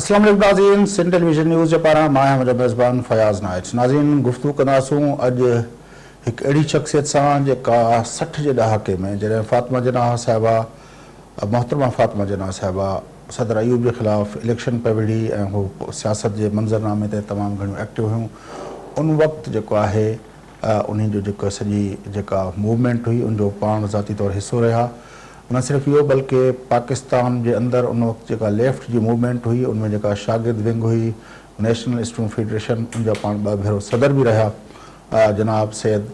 अस्सलाम वालेकुम नाज़रीन, सिंध टेलीविजन न्यूज़ जे पारां मां आहियां मुंहिंजो मेज़बान फयाज़ नाइट। नाज़रीन, गुफ़्तगू कंदासूं अॼु हिकु अहिड़ी शख़्सियत सां जेका 60 जे ॾहाके में जॾहिं फ़ातिमा जनाह साहिबा मोहतरमा फ़ातिमा जनाह साहिबा सदर अयूब जे ख़िलाफ़ु इलेक्शन पे विढ़ी ऐं हू सियासत जे मंज़रनामे ते तमामु घणियूं एक्टिव हुयूं, उन वक़्तु जेको आहे उन्हनि जो जेको सॼी जेका मूवमेंट हुई उनजो पाण ज़ाती तौरु हिसो रहिया। न सिर्फ़ु इहो बल्कि पाकिस्तान जे अंदरि उन वक़्तु जेका लेफ्ट जी मूवमेंट हुई उनमें जेका शागिर्द विंग हुई नेशनल स्टूडेंट फेडरेशन उनजा पाण ॿ भेरो सदर बि रहिया जनाब सैयद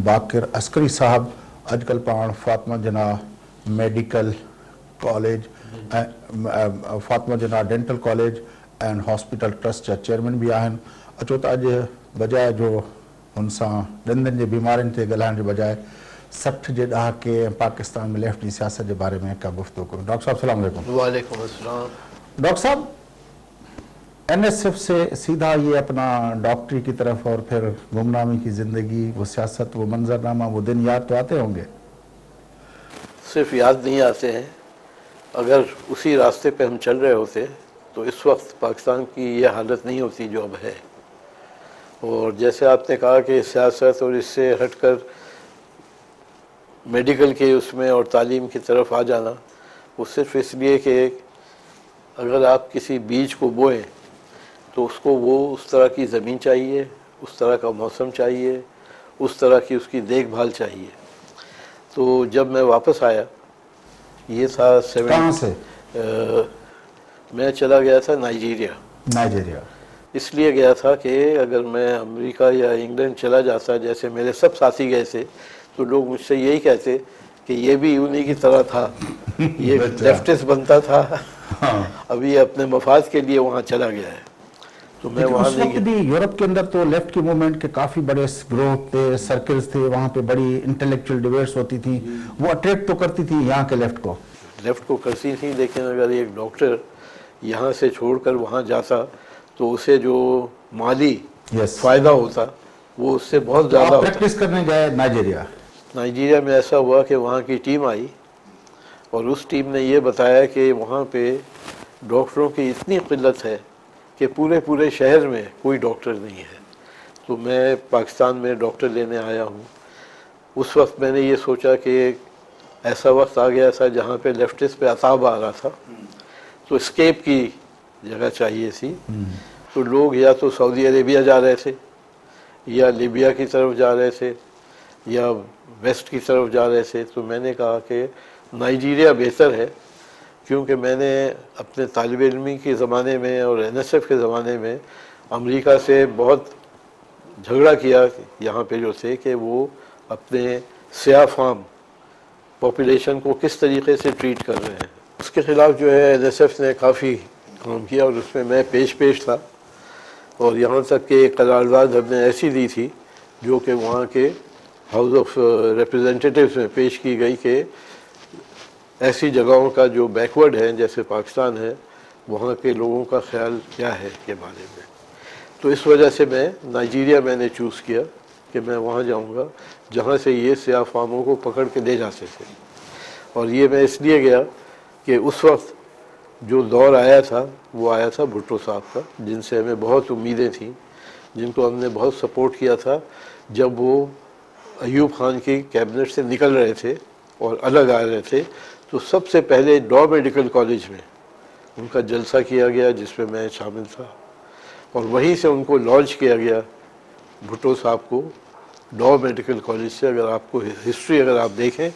बाक़िर अस्करी साहब, अॼुकल्ह पाण फ़ातिमा जनाह मेडिकल कॉलेज ऐं Fatima Jinnah dental college and hospital trust जा चेयरमैन बि आहिनि। अचो त अॼु बजाए जो हुन सां ॾंदनि जे बीमारियुनि ते ॻाल्हाइण जे बजाए 60 जे ॾहाके ऐं पाकिस्तान में लेफ्ट की सियासत के बारे में का गुफ्तगू करूँ। डॉक्टर साहब सलाम अलैकुम। वालेकुम अस्सलाम। डॉक्टर साहब, NSF से सीधा ये अपना डॉक्टरी की तरफ और फिर गुमनामी की ज़िंदगी, वो सियासत, वो मंजरनामा, वो दिन याद तो आते होंगे? सिर्फ याद नहीं आते हैं, अगर उसी रास्ते पे हम चल रहे होते तो इस वक्त पाकिस्तान की ये हालत नहीं होती जो अब है। और जैसे आपने कहा कि सियासत और इससे हटकर मेडिकल के उसमें और तालीम की तरफ आ जाना, वो सिर्फ इसलिए कि अगर आप किसी बीज को बोएं तो उसको वो उस तरह की ज़मीन चाहिए, उस तरह का मौसम चाहिए, उस तरह की उसकी देखभाल चाहिए। तो जब मैं वापस आया, ये था कहाँ से? मैं चला गया था नाइजीरिया। इसलिए गया था कि अगर मैं अमेरिका या इंग्लैंड चला जाता जैसे मेरे सब साथी गए थे तो लोग मुझसे यही कहते कि ये भी उन्हीं की तरह था, ये लेफ्टिस्ट बनता था। हाँ। अभी अपने मफाद के लिए वहाँ चला गया है। तो मैं वहाँ नहीं गया। भी यूरोप के अंदर तो लेफ्ट की मूवमेंट के काफ़ी बड़े ग्रोह थे, सर्कल्स थे, वहाँ पे बड़ी इंटेलेक्चुअल डिबेट्स होती थी, वो अट्रैक्ट तो करती थी यहाँ के लेफ्ट को करती थी। लेकिन अगर एक डॉक्टर यहाँ से छोड़कर वहाँ जाता तो उसे जो माली फ़ायदा होता वो उससे बहुत ज़्यादा होता। प्रैक्टिस करने गए नाइजीरिया में ऐसा हुआ कि वहाँ की टीम आई और उस टीम ने ये बताया कि वहाँ पे डॉक्टरों की इतनी किल्लत है कि पूरे शहर में कोई डॉक्टर नहीं है। तो मैं पाकिस्तान में डॉक्टर लेने आया हूँ। उस वक्त मैंने ये सोचा कि ऐसा वक्त आ गया था जहाँ पे लेफ्टिस्ट पे अताब आ रहा था, तो स्केप की जगह चाहिए थी। तो लोग या तो सऊदी अरेबिया जा रहे थे, या लीबिया की तरफ जा रहे थे, या वेस्ट की तरफ जा रहे थे। तो मैंने कहा कि नाइजीरिया बेहतर है, क्योंकि मैंने अपने तालिब इल्मी के ज़माने में और NSF के ज़माने में अमेरिका से बहुत झगड़ा किया यहाँ पे जो थे कि वो अपने सियाह फार्म पॉपुलेशन को किस तरीके से ट्रीट कर रहे हैं। उसके ख़िलाफ़ जो है NSF ने काफ़ी काम किया और उसमें मैं पेश था। और यहाँ तक कि एक करारदाद हमने ऐसी दी थी जो कि वहाँ के हाउस ऑफ रिप्रेजेंटेटिव्स में पेश की गई कि ऐसी जगहों का जो बैकवर्ड है जैसे पाकिस्तान है, वहाँ के लोगों का ख्याल क्या है के बारे में। तो इस वजह से मैं नाइजीरिया मैंने चूज़ किया कि मैं वहाँ जाऊँगा जहाँ से ये सियाह फार्मों को पकड़ के ले जाते थे। और ये मैं इसलिए गया कि उस वक्त जो दौर आया था वो आया था भुट्टो साहब का, जिनसे हमें बहुत उम्मीदें थीं, जिनको हमने बहुत सपोर्ट किया था जब वो अयूब खान की कैबिनेट से निकल रहे थे और अलग आ रहे थे। तो सबसे पहले डॉ मेडिकल कॉलेज में उनका जलसा किया गया जिसमें मैं शामिल था, और वहीं से उनको लॉन्च किया गया भुट्टो साहब को डॉ मेडिकल कॉलेज से। अगर आपको हिस्ट्री अगर आप देखें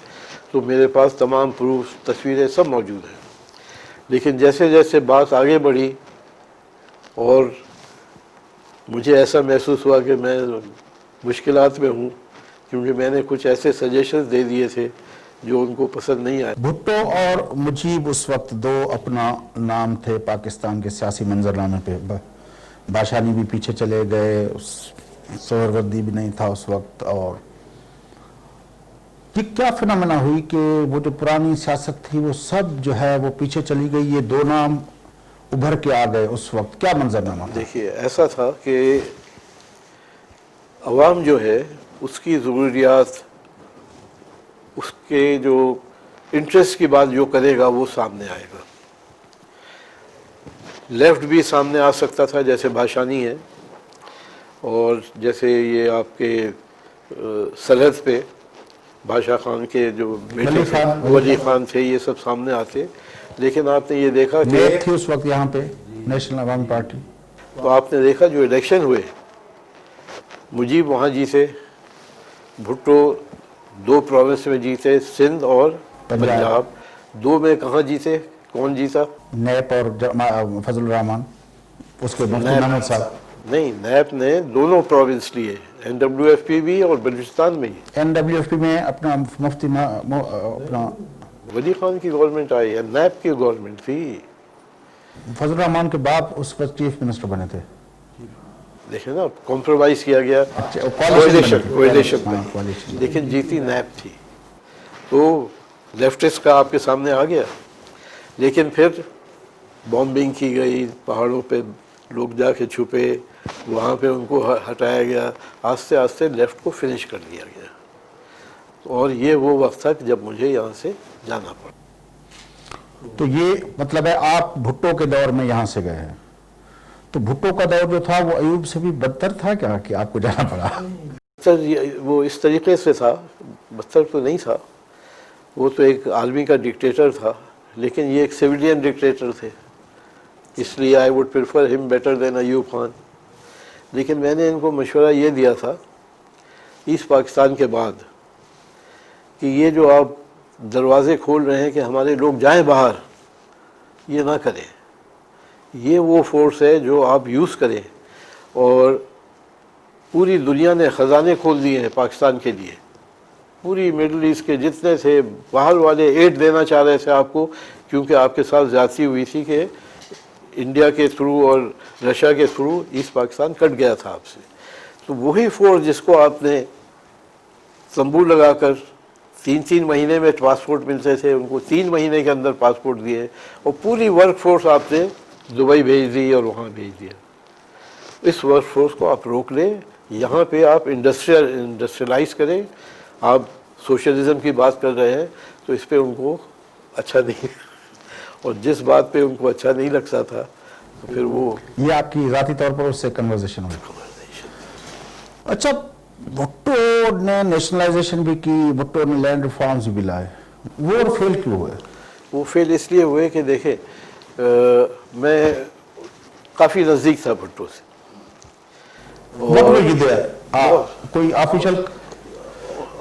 तो मेरे पास तमाम प्रूफ, तस्वीरें सब मौजूद हैं। लेकिन जैसे जैसे बात आगे बढ़ी और मुझे ऐसा महसूस हुआ कि मैं मुश्किलात में हूँ, क्योंकि मैंने कुछ ऐसे सजेशंस दे दिए थे जो उनको पसंद नहीं आए। भुट्टो और मुजीब उस वक्त दो अपना नाम थे पाकिस्तान के सियासी मंजरनामे पे। बाशानी भी पीछे चले गए, सोहरवर्दी भी नहीं था उस वक्त। और ये क्या फिनोमेना हुई कि वो जो पुरानी सियासत थी वो सब जो है वो पीछे चली गई, ये दो नाम उभर के आ गए? उस वक्त क्या मंजरनामा था? देखिए, ऐसा था कि अवाम जो है उसकी ज़रूरियात, उसके जो इंटरेस्ट की बात जो करेगा वो सामने आएगा। लेफ्ट भी सामने आ सकता था, जैसे भाषानी है, और जैसे ये आपके सरहद पे बादशाह खान के जो बेटे थे, वली खान थे, ये सब सामने आते। लेकिन आपने ये देखा कि नेक थी उस वक्त यहाँ पे नेशनल अवामी पार्टी। तो आपने देखा जो इलेक्शन हुए, मुजीब वहाँ जीते, भुट्टो 2 प्रोविंस में जीते, सिंध और पंजाब। 2 में कहाँ जीते, कौन जीता? नैप और फजल रहमान, उसके मुफ्ती महमूद साहब। नहीं, नैप ने दोनों प्रोविंस लिए, NWFP भी और बलूचिस्तान में ही। NWFP में अपना मुफ्ती अपना वली खान की गवर्नमेंट आई है, नैप की गवर्नमेंट थी। फजल रहमान के बाप उस वक्त चीफ मिनिस्टर बने थे। देखे ना, कॉम्प्रोमाइज किया गया, कोalition, लेकिन जीती नैप थी। तो लेफ्टिस्ट का आपके सामने आ गया। लेकिन फिर बॉम्बिंग की गई, पहाड़ों पे लोग जाके छुपे, वहाँ पे उनको हटाया गया, आस्ते आस्ते लेफ्ट को फिनिश कर दिया गया। और ये वो वक्त था जब मुझे यहाँ से जाना पड़ा। तो ये मतलब है आप भुट्टो के दौर में यहाँ से गए हैं। तो भुट्टो का दौर जो था वो अयूब से भी बदतर था क्या कि आपको जाना पड़ा? सर वो इस तरीके से था, बदतर तो नहीं था, वो तो एक आर्मी का डिक्टेटर था, लेकिन ये एक सिविलियन डिक्टेटर थे, इसलिए I would prefer him better than Ayub Khan. लेकिन मैंने इनको मशवरा ये दिया था ईस्ट पाकिस्तान के बाद कि ये जो आप दरवाज़े खोल रहे हैं कि हमारे लोग जाएं बाहर, ये ना करें। ये वो फोर्स है जो आप यूज़ करें, और पूरी दुनिया ने ख़जाने खोल दिए हैं पाकिस्तान के लिए। पूरी मिडल ईस्ट के जितने थे बाहर वाले एड देना चाह रहे थे आपको, क्योंकि आपके साथ ज़्यादती हुई थी कि इंडिया के थ्रू और रशिया के थ्रू ईस्ट पाकिस्तान कट गया था आपसे। तो वही फोर्स जिसको आपने तंबू लगाकर 3-3 महीने में पासपोर्ट मिलते थे, उनको 3 महीने के अंदर पासपोर्ट दिए, और पूरी वर्क फोर्स आपने दुबई भेज दी और वहाँ भेज दिया। इस वर्क फोर्स को आप रोक लें, यहाँ पे आप इंडस्ट्रियलाइज करें। आप सोशलिज्म की बात कर रहे हैं, तो इस पे उनको अच्छा नहीं और जिस बात पे उनको अच्छा नहीं लगता था, तो फिर वो ये आपकी ज़ाती तौर पर उससे कन्वर्सेशन हुई। अच्छा, भुट्टो ने नेशनलाइजेशन भी की, भुट्टो ने लैंड रिफॉर्म्स भी लाए, वो फेल क्यों हुए? वो फेल इसलिए हुए कि देखें, मैं काफ़ी नज़दीक था भुट्टो से। कोई ऑफिशियल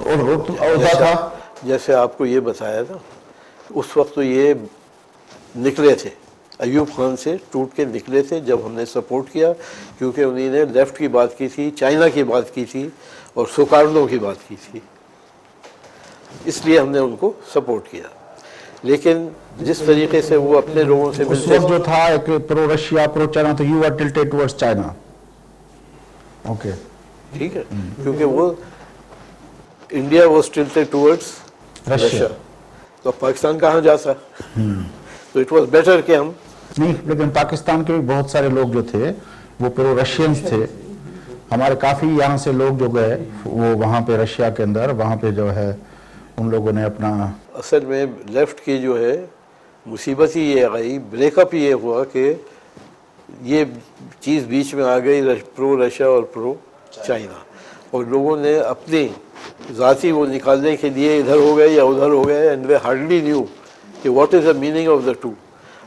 होता था? जैसे आपको ये बताया था, उस वक्त तो ये निकले थे, अयूब खान से टूट के निकले थे जब हमने सपोर्ट किया, क्योंकि उन्होंने लेफ़्ट की बात की थी, चाइना की बात की थी और सुकार्नो की बात की थी, इसलिए हमने उनको सपोर्ट किया। लेकिन जिस तरीके से वो अपने लोगों से मिलते जो था एक प्रो रशिया प्रो चाइना, तो you are tilted towards China. Okay, ठीक है, क्योंकि वो India was tilted towards Russia, तो पाकिस्तान कहाँ जाता? तो इट वाज बेटर कि हम नहीं। लेकिन पाकिस्तान के भी बहुत सारे लोग जो थे वो प्रो रशियंस थे। हमारे काफ़ी यहाँ से लोग जो गए वो वहाँ पे रशिया के अंदर, वहाँ पे जो है उन लोगों ने अपना, असल में लेफ़्ट की जो है मुसीबत ही ये आई, ब्रेकअप ये हुआ कि ये चीज़ बीच में आ गई, प्रो रशिया और प्रो चाइना, और लोगों ने अपनी ज़ाती वो निकालने के लिए इधर हो गए या उधर हो गए, एंड वे हार्डली न्यू कि what is the meaning of the two.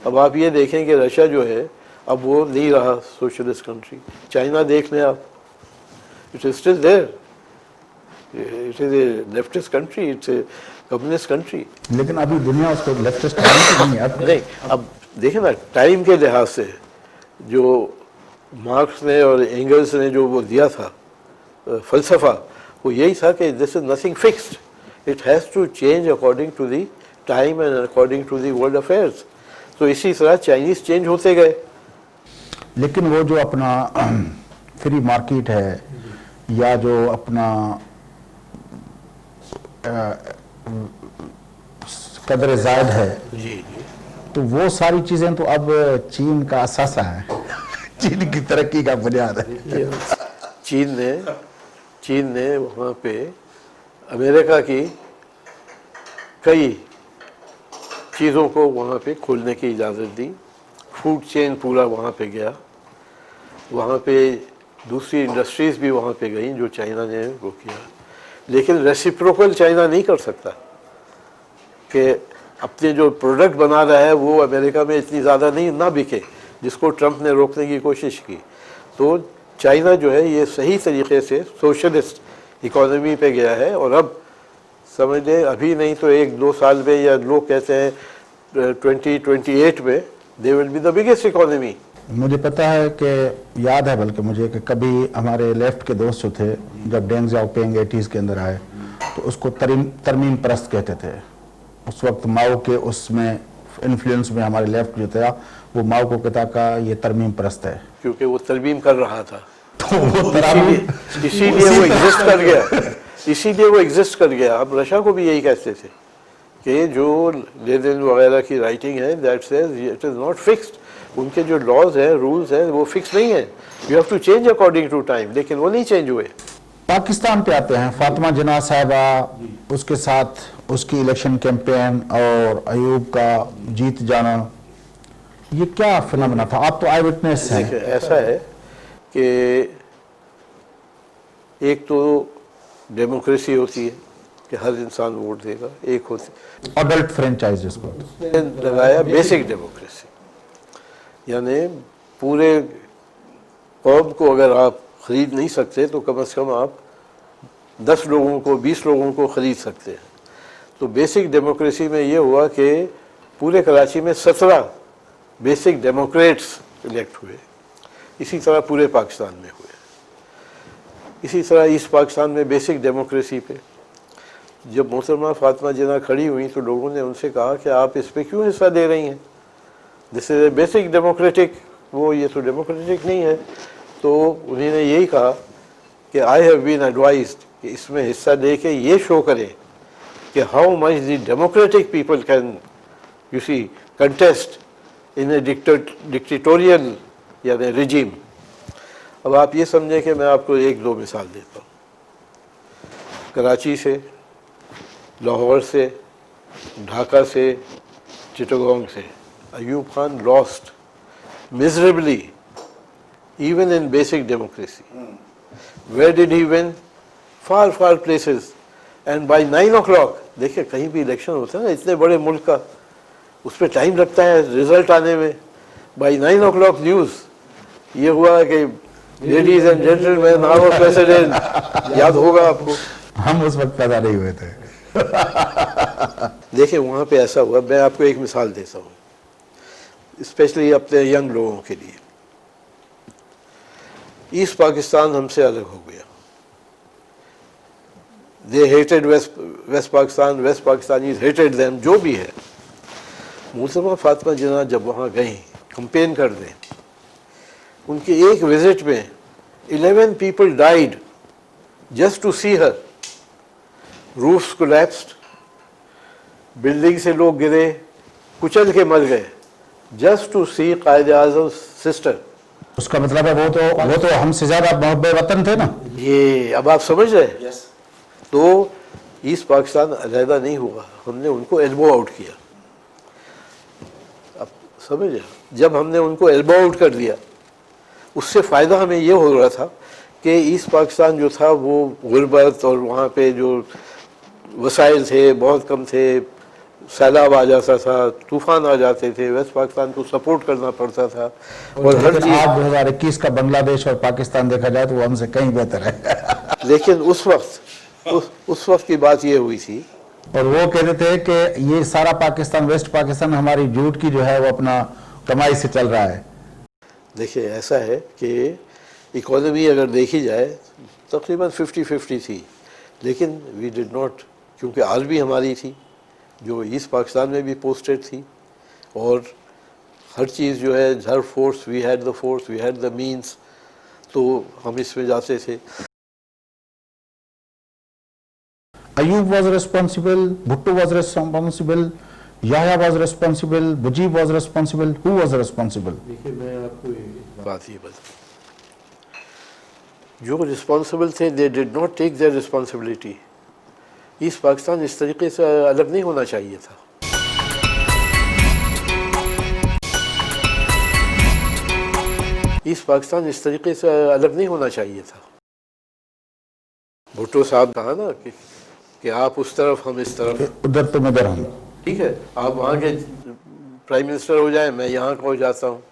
अब आप ये देखें कि रशिया जो है अब वो नहीं रहा सोशलिस्ट कंट्री, चाइना देख लें आप, it is still there, it is a leftist country, it's a communist country. लेकिन अभी दुनिया उसको लेफ्टिस्ट नहीं है। नहीं, अब देखें ना, टाइम के लिहाज से जो मार्क्स ने और एंगल्स ने जो वो दिया था फ़लसफ़ा, वो यही था कि this is nothing fixed, it has to change according to the time and according to the world affairs. तो इसी तरह चाइनीज़ चेंज होते गए। लेकिन वो जो अपना फ्री मार्केट है या जो अपना कदर ज़ायद है, जी, तो वो सारी चीज़ें तो अब चीन का असासा है, चीन की तरक्की का बुनियाद है। चीन ने वहाँ पे अमेरिका की कई चीज़ों को वहाँ पे खोलने की इजाज़त दी, फूड चेन पूरा वहाँ पे गया, वहाँ पे दूसरी इंडस्ट्रीज़ भी वहाँ पे गई जो चाइना ने वो किया, लेकिन रेसिप्रोकल चाइना नहीं कर सकता कि अपने जो प्रोडक्ट बना रहा है वो अमेरिका में इतनी ज़्यादा नहीं ना बिके, जिसको ट्रंप ने रोकने की कोशिश की। तो चाइना जो है ये सही तरीके से सोशलिस्ट इकोनॉमी पे गया है, और अब समझ लें अभी नहीं तो 1-2 साल में, या लोग कहते हैं 2028 में they will be the biggest economy. मुझे पता है कि याद है बल्कि मुझे कि कभी हमारे लेफ्ट के दोस्त जो थे, जब डेंग ज़ाओपिंग 80s के अंदर आए तो उसको तरमीम परस्त कहते थे। उस वक्त माओ के उसमें इन्फ्लुएंस में हमारे लेफ्ट जो था वो माओ को कहता का ये तरमीम परस्त है, क्योंकि वो तरमीम कर रहा था, तो वो इसीलिए वो एग्जिस्ट कर गया, इसीलिए वो एग्जिस्ट कर गया। अब रशिया को भी यही कहते थे कि जो लेनिन वगैरह की राइटिंग है that says it is not fixed, उनके जो लॉज हैं रूल्स हैं वो फिक्स नहीं है, you have to change according to time, लेकिन वो नहीं चेंज हुए। पाकिस्तान पे आते हैं, फातिमा जिन्ना साहिबा, उसके साथ उसकी इलेक्शन कैंपेन और अयूब का जीत जाना, ये क्या फिनोमेना था? आप तो आई विटनेस हैं। देखिए ऐसा है कि एक तो डेमोक्रेसी होती है कि हर इंसान वोट देगा, एक होती अडल्ट फ्रेंचाइज जिसको उसने लगाया बेसिक डेमोक्रेसी, यानी पूरे कौम को अगर आप ख़रीद नहीं सकते तो कम से कम आप 10 लोगों को 20 लोगों को ख़रीद सकते हैं। तो बेसिक डेमोक्रेसी में ये हुआ कि पूरे कराची में 17 बेसिक डेमोक्रेट्स इलेक्ट हुए, इसी तरह पूरे पाकिस्तान में हुए। इसी तरह ईस्ट पाकिस्तान में बेसिक डेमोक्रेसी पे जब मोहतरमा फातिमा जिन्ना खड़ी हुई तो लोगों ने उनसे कहा कि आप इस पे क्यों हिस्सा ले रही हैं, दिस इज बेसिक डेमोक्रेटिक, वो ये तो डेमोक्रेटिक नहीं है। तो उन्होंने यही कहा कि आई हैव बीन एडवाइज्ड कि इसमें हिस्सा लेके ये शो करें कि how much the democratic people can you see contest in a dictatorial यानी रिजीम। अब आप ये समझें कि मैं आपको 1-2 मिसाल देता हूँ। कराची से, लाहौर से, ढाका से, चिटगांव से Ayub Khan lost miserably even in basic democracy. Where did he win? Far places, and by 9 o'clock, देखिए कहीं भी इलेक्शन होता है ना इतने बड़े मुल्क का, उस पर टाइम लगता है रिजल्ट आने में। बाई 9 o'clock न्यूज़ ये हुआ कि ladies and gentleman our president, याद होगा आपको, हम उस वक्त पैदा नहीं हुए थे। देखिए वहाँ पे ऐसा हुआ। मैं आपको एक मिसाल देता हूँ स्पेशली अपने यंग लोगों के लिए। ईस्ट पाकिस्तान हमसे अलग हो गया, they hated west Pakistan, west Pakistanis hated them, जो भी है। मोहतरमा फातिमा जिन्ना जब वहाँ गई कंपेन कर दें, उनके एक विजिट में 11 people died just to see her. Roofs collapsed, building से लोग गिरे, कुचल के मर गए, just to see Quaid Azam sister. उसका मतलब है वो तो हमसे ज्यादा मोहब्बे वतन थे ना। ये अब आप समझ रहे हैं? तो ईस्ट पाकिस्तान अलहदा नहीं हुआ, हमने उनको एल्बो आउट किया। अब समझ रहे, जब हमने उनको एल्बो आउट कर दिया उससे फ़ायदा हमें ये हो रहा था कि ईस्ट पाकिस्तान जो था वो गुर्बत और वहाँ पे जो वसाइल थे बहुत कम थे, सैलाब आ जाता था, तूफान आ जाते थे, वेस्ट पाकिस्तान को सपोर्ट करना पड़ता था। और हर चीज़ आज 2021 का बांग्लादेश और पाकिस्तान देखा जाए तो वो हमसे कहीं बेहतर है। लेकिन उस वक्त की बात ये हुई थी, और वो कहते थे कि ये सारा पाकिस्तान, वेस्ट पाकिस्तान हमारी जूट की जो है वो अपना कमाई से चल रहा है। देखिए ऐसा है कि इकोनॉमी अगर देखी जाए तकरीबन 50-50 थी, लेकिन वी डिड नॉट, क्योंकि आर्मी हमारी थी जो ईस्ट पाकिस्तान में भी पोस्टेड थी, और हर चीज़ जो है हर force, we had the means, तो हम इसमें जाते थे। Ayub was responsible, Bhutto was responsible, Yahya was responsible, Mujib was responsible. Who was responsible? देखिए मैं आपको बात ये बता, जो रिस्पॉन्सिबल थे they did not take their responsibility. East Pakistan इस तरीके से अलग नहीं होना चाहिए था। ईस्ट पाकिस्तान इस तरीके से अलग नहीं होना चाहिए था। भुट्टो साहब कहा ना कि आप उस तरफ हम इस तरफ, उधर तो मदर हम। ठीक है, आप वहाँ के प्राइम मिनिस्टर हो जाए, मैं यहाँ का हो जाता हूँ,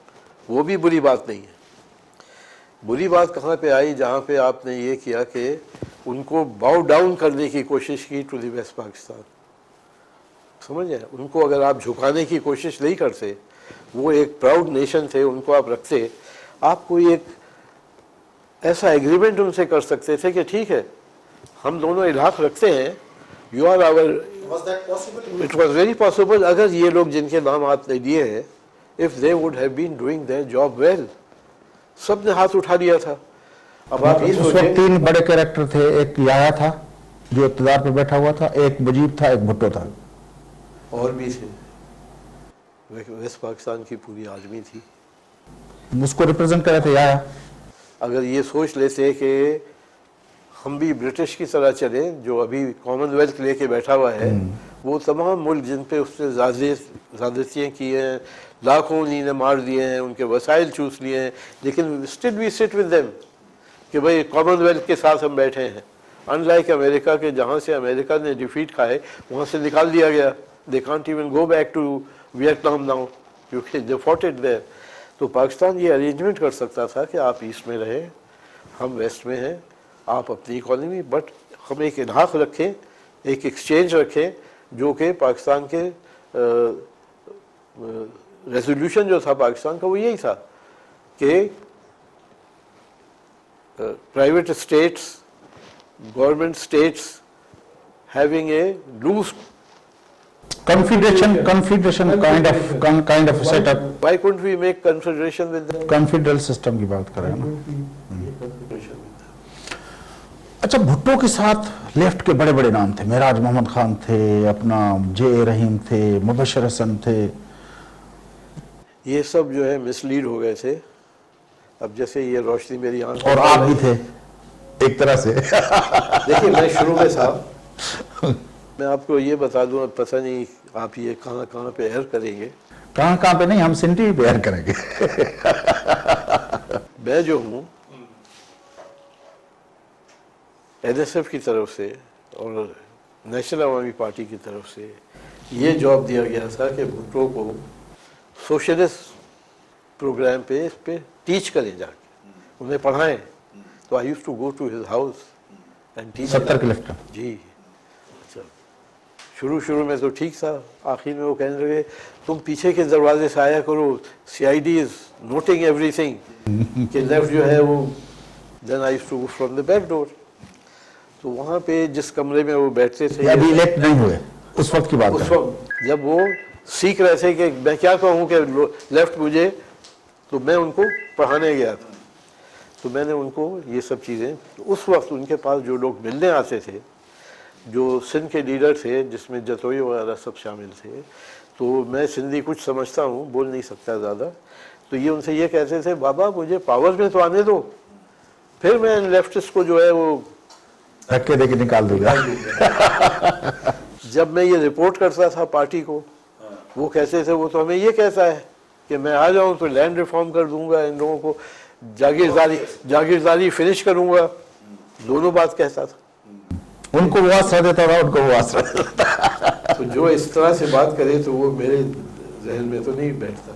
वो भी बुरी बात नहीं है। बुरी बात कहाँ पे आई, जहाँ पे आपने ये किया कि उनको बाउ डाउन करने की कोशिश की टू द वेस्ट पाकिस्तान। समझ गए, उनको अगर आप झुकाने की कोशिश नहीं करते, वो एक प्राउड नेशन थे, उनको आप रखते, आप कोई एक ऐसा एग्रीमेंट उनसे कर सकते थे कि ठीक है हम दोनों इलाक़ रखते हैं, you are our. It was very possible. अगर ये लोग जिनके नाम आपने लिए हैं, if they would have been doing their job well, सब ने हाथ उठा लिया था। अब आप ये उस वक्त सोचें, 3 बड़े कैरेक्टर थे, एक याया था जो इक़्तिदार पे बैठा हुआ था, एक मुजीब था, एक भुट्टो था, और भी थे, वेस्ट पाकिस्तान की पूरी आदमी थी। उसको रिप्रेजेंट कर रहे थे याया। अगर ये सोच लेते कि हम भी ब्रिटिश की तरह चले, जो अभी कॉमनवेल्थ लेके बैठा हुआ है, वो तमाम मुल्क जिन पे उसने ज़्यादतियाँ की हैं, लाखों ने मार दिए हैं, उनके वसाइल चूस लिए हैं, लेकिन still we sit with them कि भाई कॉमनवेल्थ के साथ हम बैठे हैं। अनलाइक अमेरिका के, जहाँ से अमेरिका ने डिफीट खाए, वहाँ से निकाल दिया गया। They can't even go back to Vietnam now क्योंकि दे फॉट इट देयर। तो पाकिस्तान ये अरेंजमेंट कर सकता था कि आप ईस्ट में रहें, हम वेस्ट में हैं, आप अपनी इकॉनमी, बट हम एक इलाक़ रखें, एक एक्सचेंज रखें, जो कि पाकिस्तान के रेजोल्यूशन जो था पाकिस्तान का वो यही था कि private states, government states having a loose confederation kind of setup। Why couldn't we make confederation with them? Confederal system की बात कर रहे हैं ना। अच्छा, भुट्टो के साथ लेफ्ट के बड़े बड़े नाम थे, मेराज मोहम्मद खान थे, अपना जे रहीम थे, मुबशर हसन थे। ये सब जो है मिसलीड हो गए थे। अब जैसे ये रोशनी मेरी आंख, और आप भी थे एक तरह से। देखिए मैं शुरू में था, मैं आपको ये बता दूं, पता नहीं आप ये कहाँ कहाँ पे एयर करेंगे। कहाँ पे नहीं, हम सिंटी पे एयर करेंगे। मैं जो हूँ NSF की तरफ से और नेशनल अवामी पार्टी की तरफ से ये जॉब दिया गया था कि भुट्टो को सोशलिस्ट प्रोग्राम पे, इस पे टीच करें, जाके उन्हें पढ़ाएं। तो I used to go to his house and teach. 70 के लेफ्ट जी। अच्छा, शुरू में तो ठीक था, आखिर में वो कहने लगे तुम पीछे के दरवाजे से आया करो, CID इज नोटिंग एवरीथिंग कि लेफ्ट जो है वो। Then I used to go from the back door. तो वहाँ पे जिस कमरे में वो बैठते थे, अभी इलेक्ट नहीं हुए, उस वक्त की बात उस वक्त जब वो सीख रहे थे कि मैं क्या कहूँ कि लेफ्ट मुझे, तो मैं उनको पढ़ाने गया था। तो मैंने उनको ये सब चीज़ें, उस वक्त उनके पास जो लोग मिलने आते थे, जो सिंध के लीडर थे, जिसमें जतोई वगैरह सब शामिल थे, तो मैं सिंधी कुछ समझता हूँ, बोल नहीं सकता ज़्यादा, तो ये उनसे ये कहते थे बाबा मुझे पावर में तो आने दो, फिर मैं लेफ्टिस्ट को जो है वो धक्के देके निकाल दूंगा। जब मैं ये रिपोर्ट करता था पार्टी को, वो कहते थे वो तो हमें ये कहता है कि मैं आ जाऊं तो लैंड रिफॉर्म कर दूंगा, इन लोगों को जागीरदारी फिनिश करूंगा, दोनों बात कहता था। उनको वो आसरा देता था, उनको वो आसरा देता था। तो जो इस तरह से बात करे तो वो मेरे जहन में तो नहीं बैठता।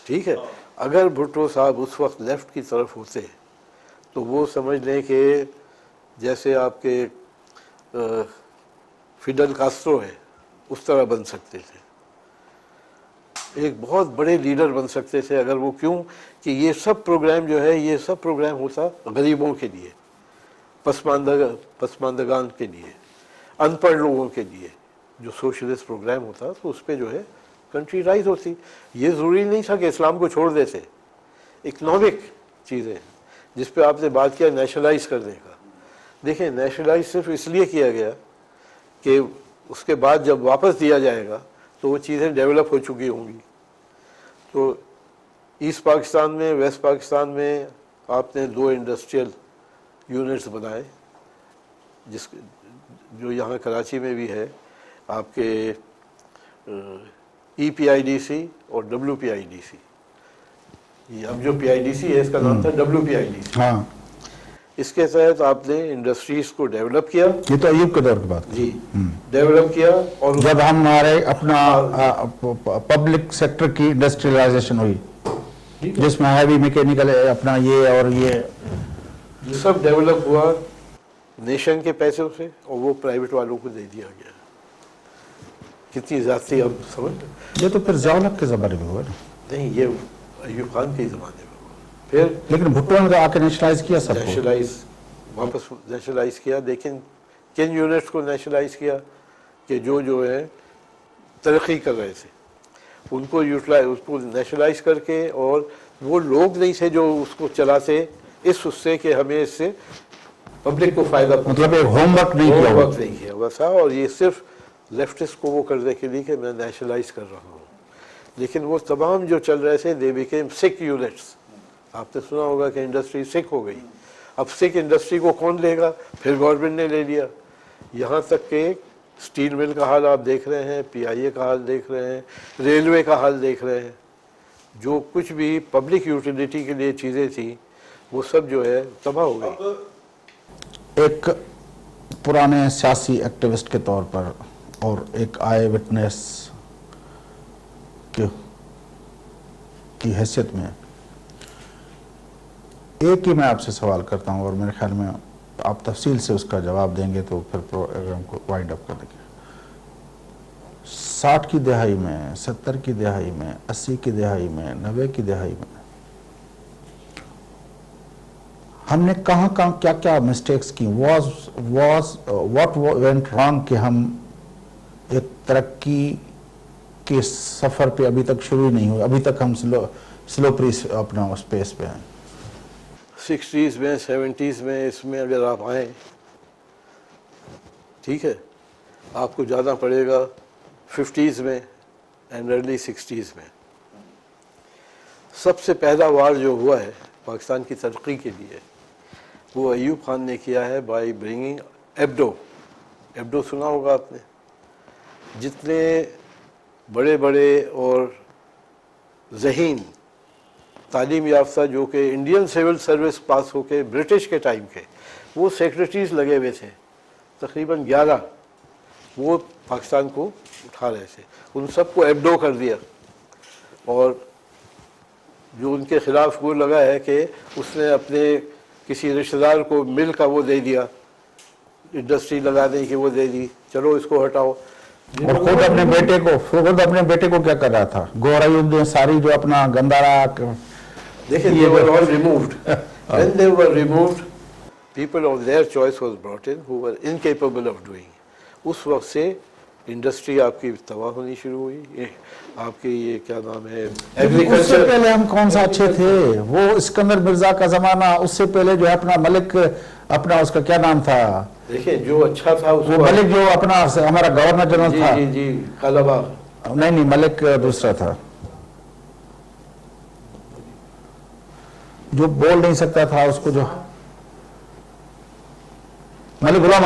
ठीक है, अगर भुट्टो साहब उस वक्त लेफ्ट की तरफ होते तो वो समझ लें कि जैसे आपके फिडल कास्ट्रो है, उस तरह बन सकते थे, एक बहुत बड़े लीडर बन सकते थे। अगर वो, क्यों कि ये सब प्रोग्राम जो है, ये सब प्रोग्राम होता गरीबों के लिए, पसमानदगान के लिए, अनपढ़ लोगों के लिए। जो सोशलिस्ट प्रोग्राम होता तो उस पर जो है कंट्री राइज होती। ये ज़रूरी नहीं था कि इस्लाम को छोड़ देते। इकनॉमिक चीज़ें जिस पे आपने बात किया नेशनलाइज करने का, देखें नेशनलाइज सिर्फ इसलिए किया गया कि उसके बाद जब वापस दिया जाएगा तो वो चीज़ें डेवलप हो चुकी होंगी। तो ईस्ट पाकिस्तान में, वेस्ट पाकिस्तान में आपने 2 इंडस्ट्रियल यूनिट्स बनाए, जिस जो यहाँ कराची में भी है, आपके EPIDC और WPIDC। ये अब जो PIDC है इसका नाम था WPIDC। हाँ, इसके तहत आपने इंडस्ट्रीज को डेवलप किया। ये तो अयूब के दौर की बात है। जी, डेवलप किया। और जब हमारे अपना पब्लिक सेक्टर की इंडस्ट्रियलाइजेशन हुई, जिसमें हैवी मैकेनिकल अपना ये और ये सब डेवलप हुआ नेशन के पैसों से, और वो प्राइवेट वालों को दे दिया गया। कितनी ज्यादती आप समझ रहे? ये तो फिर ज़िया-उल-हक के ज़माने में हुआ ना। नहीं, ये अयूब खान के ज़माने में हुआ। फिर लेकिन भुट्टो ने तो आके नेशनलाइज किया सबको। नेशनलाइज, वापस नेशनलाइज किया। लेकिन किन यूनिट्स को नेशनलाइज किया कि जो है तरक्की कर रहे थे, उनको यूटिलाइज, उसको नेशनलाइज करके, और वो लोग नहीं थे जो उसको चलाते इस उससे कि हमें इससे पब्लिक को फायदा, मतलब एक होमवर्क नहीं किया, होमवर्क नहीं किया हुआ था। और ये सिर्फ लेफ्टिस्ट को वो करने के लिए कि मैं नेशनलाइज कर रहा हूँ। लेकिन वो तमाम जो चल रहे थे दे बिकेम सिक यूनिट्स। आपने सुना होगा कि इंडस्ट्री सिक हो गई। अब सिक इंडस्ट्री को कौन लेगा? फिर गवर्नमेंट ने ले लिया। यहाँ तक कि स्टील मिल का हाल आप देख रहे हैं, PIA का हाल देख रहे हैं, रेलवे का हाल देख रहे हैं। जो कुछ भी पब्लिक यूटिलिटी के लिए चीज़ें थी वो सब जो है तबाह हो गई। एक पुराने सियासी एक्टिविस्ट के तौर पर और एक आई विटनेस की हैसियत में एक ही मैं आपसे सवाल करता हूं, और मेरे ख्याल में आप तफसील से उसका जवाब देंगे तो फिर प्रोग्राम को वाइंड अप कर देंगे। 60 की दहाई में, 70 की दहाई में, 80 की दहाई में, 90 की दहाई में हमने कहाँ क्या क्या मिस्टेक्स की? व्हाट वेंट रॉन्ग कि हम एक तरक्की के सफ़र पे अभी तक शुरू नहीं हुए, अभी तक हम स्लो अपना स्पेस पे हैं। 60s में, 70s में, इसमें अगर आप आए, ठीक है, आपको जाना पड़ेगा 50s में एंड अर्ली 60s में। सबसे पहला वार जो हुआ है पाकिस्तान की तरक्की के लिए, वो अयूब खान ने किया है बाय ब्रिंगिंग एब्डो सुना होगा आपने। जितने बड़े बड़े और ज़हीन तालीम याफ्ता जो कि इंडियन सिविल सर्विस पास होके ब्रिटिश के टाइम के, वो सेक्रेटरीज लगे हुए थे, तकरीबन 11, वो पाकिस्तान को उठा रहे थे। उन सबको एब्डो कर दिया। और जो उनके ख़िलाफ़ वो लगा है कि उसने अपने किसी रिश्तेदार को मिल का वो दे दिया, इंडस्ट्री लगाने की वो दे दी, चलो इसको हटाओ। और खुद अपने बेटे को क्या कर रहा था? गौहर अयूब ने सारी जो अपना गंदारा, देखिए, they were all removed. When they were removed, people of their choice was brought in who were incapable of doing. उस वक्त से इंडस्ट्री आपकी तबाह होनी शुरू हुई। आपके ये क्या नाम है, एग्रीकल्चर। उससे पहले हम कौन सा अच्छे थे? वो सिकंदर मिर्जा का जमाना, उससे पहले जो है अपना मलिक, अपना उसका क्या नाम था? देखिए, जो अच्छा था वो मलिक जो अपना हमारा गवर्नर जनरल था। जी, कालाबाग। नहीं, मलिक दूसरा था जो बोल नहीं सकता था, उसको जो मलिक गुलाम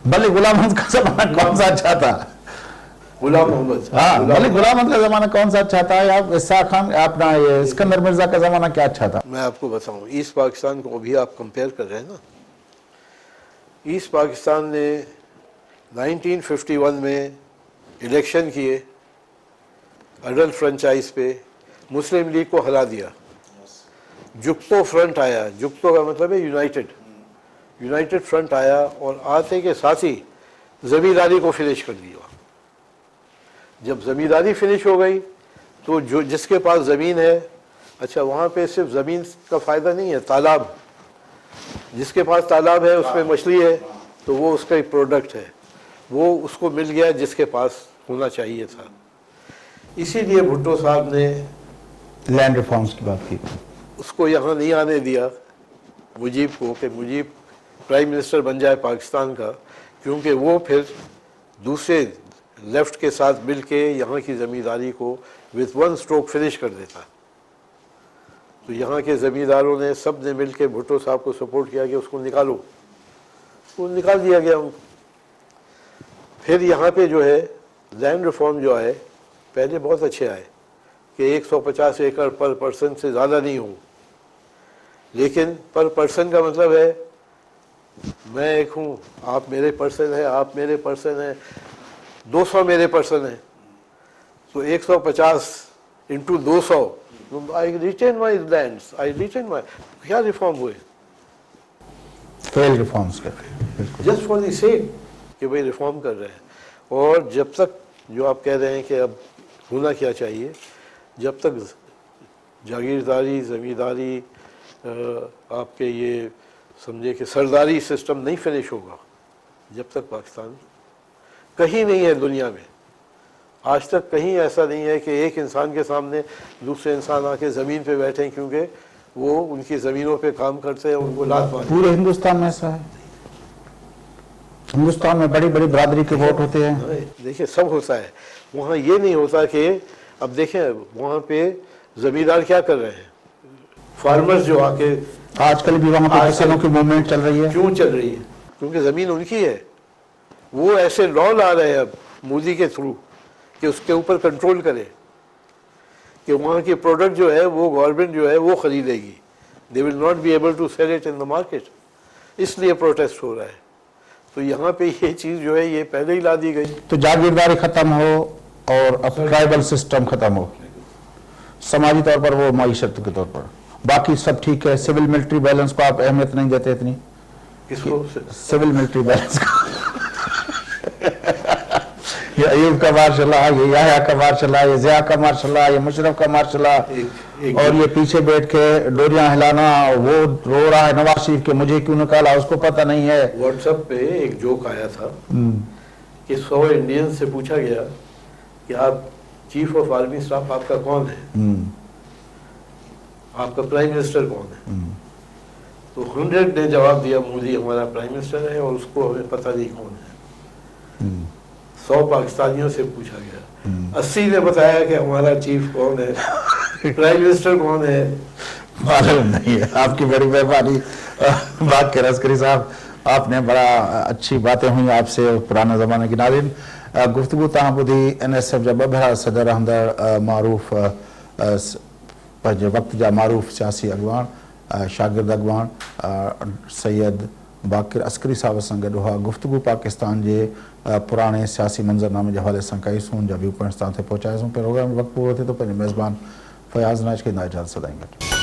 मलिक गुलाम का जमाना कौन सा अच्छा था? गुलाम मोहम्मद। हाँ, मलिक गुलाम का जमाना कौन सा अच्छा था? या इस्हाक खान, अपना ये सिकंदर मिर्जा का जमाना क्या अच्छा था? मैं आपको बताऊं, ईस्ट पाकिस्तान को अभी आप कंपेयर कर रहे हैं ना। ईस्ट पाकिस्तान ने 1951 में इलेक्शन किए, अडल फ्रेंचाइज पे मुस्लिम लीग को हरा दिया। जुक्तो फ्रंट आया, जुक्तो का मतलब है यूनाइटेड फ्रंट आया, और आते के साथ ही ज़मींदारी को फिनिश कर दिया। जब ज़मींदारी फिनिश हो गई तो जो जिसके पास ज़मीन है, अच्छा वहाँ पे सिर्फ ज़मीन का फ़ायदा नहीं है, तालाब, जिसके पास तालाब है उसमें मछली है तो वो उसका एक प्रोडक्ट है, वो उसको मिल गया जिसके पास होना चाहिए था। इसीलिए भुट्टो साहब ने लैंड रिफॉर्म्स की बात की, उसको यहाँ नहीं आने दिया मुजीब को कि मुजीब प्राइम मिनिस्टर बन जाए पाकिस्तान का, क्योंकि वो फिर दूसरे लेफ्ट के साथ मिल के यहाँ की ज़मींदारी को विथ वन स्ट्रोक फिनिश कर देता। तो यहाँ के ज़मींदारों ने सब ने मिल के भुट्टो साहब को सपोर्ट किया कि उसको निकालो, वो निकाल दिया गया उनको। फिर यहाँ पे जो है लैंड रिफॉर्म जो आए, पहले बहुत अच्छे आए कि 150 एकड़ पर पर्सन से ज़्यादा नहीं हो, लेकिन पर पर्सन का मतलब है मैं एक हूँ, आप मेरे पर्सन है, आप मेरे पर्सन है, 200 मेरे पर्सन है, तो 150 इंटू 200, आई रिटेन माई लैंड्स, आई रिटेन माई, क्या रिफॉर्म हुए? फेल रिफॉर्म्स करके जस्ट फॉर द सेक कि भाई रिफॉर्म कर रहे हैं। और जब तक जो आप कह रहे हैं कि अब होना क्या चाहिए, जब तक जागीरदारी, ज़मींदारी, आपके ये समझे कि सरदारी सिस्टम नहीं फिनिश होगा, जब तक पाकिस्तान कहीं नहीं है दुनिया में, आज तक कहीं ऐसा नहीं है कि एक इंसान के सामने दूसरे इंसान आके ज़मीन पे बैठे क्योंकि वो उनकी ज़मीनों पे काम करते हैं, उनको लात मारते हैं। पूरे हिंदुस्तान में ऐसा है? हिंदुस्तान में बड़ी बड़ी बरादरी के वोट होते हैं। देखिए सब होता है, वहाँ ये नहीं होता कि अब देखें वहाँ पे ज़मींदार क्या कर रहे हैं, फार्मर्स जो आके आजकल भी वहाँ पे किसानों की मूवमेंट चल रही है। क्यों चल रही है? क्योंकि ज़मीन उनकी है। वो ऐसे लॉ ला रहे हैं अब मोदी के थ्रू कि उसके ऊपर कंट्रोल करे कि वहाँ की प्रोडक्ट जो है वो गवर्नमेंट जो है वो खरीदेगी, they will not be able to sell it in the market, इसलिए प्रोटेस्ट हो रहा है। तो यहाँ पे ये चीज़ जो है ये पहले ही ला दी गई। तो जागीरदारी खत्म हो और अब ट्राइबल सिस्टम खत्म हो, समाजी तौर पर वो मईशत के तौर पर, बाकी सब ठीक है। सिविल मिलिट्री बैलेंस को आप अहमियत नहीं देते इतनी? किसको? सिविल मिलिट्री बैलेंस को ये अयूब का मार्शल, ये याह्या का मार्शल, ये ज़िया का मार्शल, ये मुशर्रफ का मार्शल, और ये पीछे बैठ के डोरियां हिलाना, वो रो रहा है नवाज शरीफ के मुझे क्यों निकाला, उसको पता नहीं है। व्हाट्सएप पे एक जोक आया था कि 100 इंडियंस से पूछा गया कि आप चीफ ऑफ आर्मी स्टाफ आपका कौन है, आपका प्राइम मिनिस्टर कौन है? तो 100 ने जवाब दिया मोदी हमारा प्राइम मिनिस्टर है और उसको हमें पता नहीं कौन है। 100 पाकिस्तानियों से पूछा गया, 80 ने बताया कि हमारा चीफ कौन है, प्राइम मिनिस्टर कौन है, मालूम नहीं है। आपकी बड़ी मेहरबानी बाक़िर अस्करी साहब, आपने बड़ा अच्छी बातें हुई आपसे पुराने ज़माने की। नाज़रीन, गुफ्तगू तव्हां ॿुधी NSF जा ॿ भेरा सदर रहंदड़ मारूफ़ पंहिंजे वक़्त जा मारूफ़ सियासी अॻवान, शागिर्द अॻवान सैयद बाक़िर अस्करी साहब सां गॾु हुआ। गुफ्तगू पाकिस्तान जे पुराणे सियासी मंज़रनामे जे हवाले सां कईसूं, उन जा व्यू पॉइंट्स तव्हां ते पहुचाईसूं। प्रोग्राम वक़्तु पूरो थिए थो, पंहिंजे मेज़बान फयाज़ नाइच खे इजाज़त सदाईं गॾु।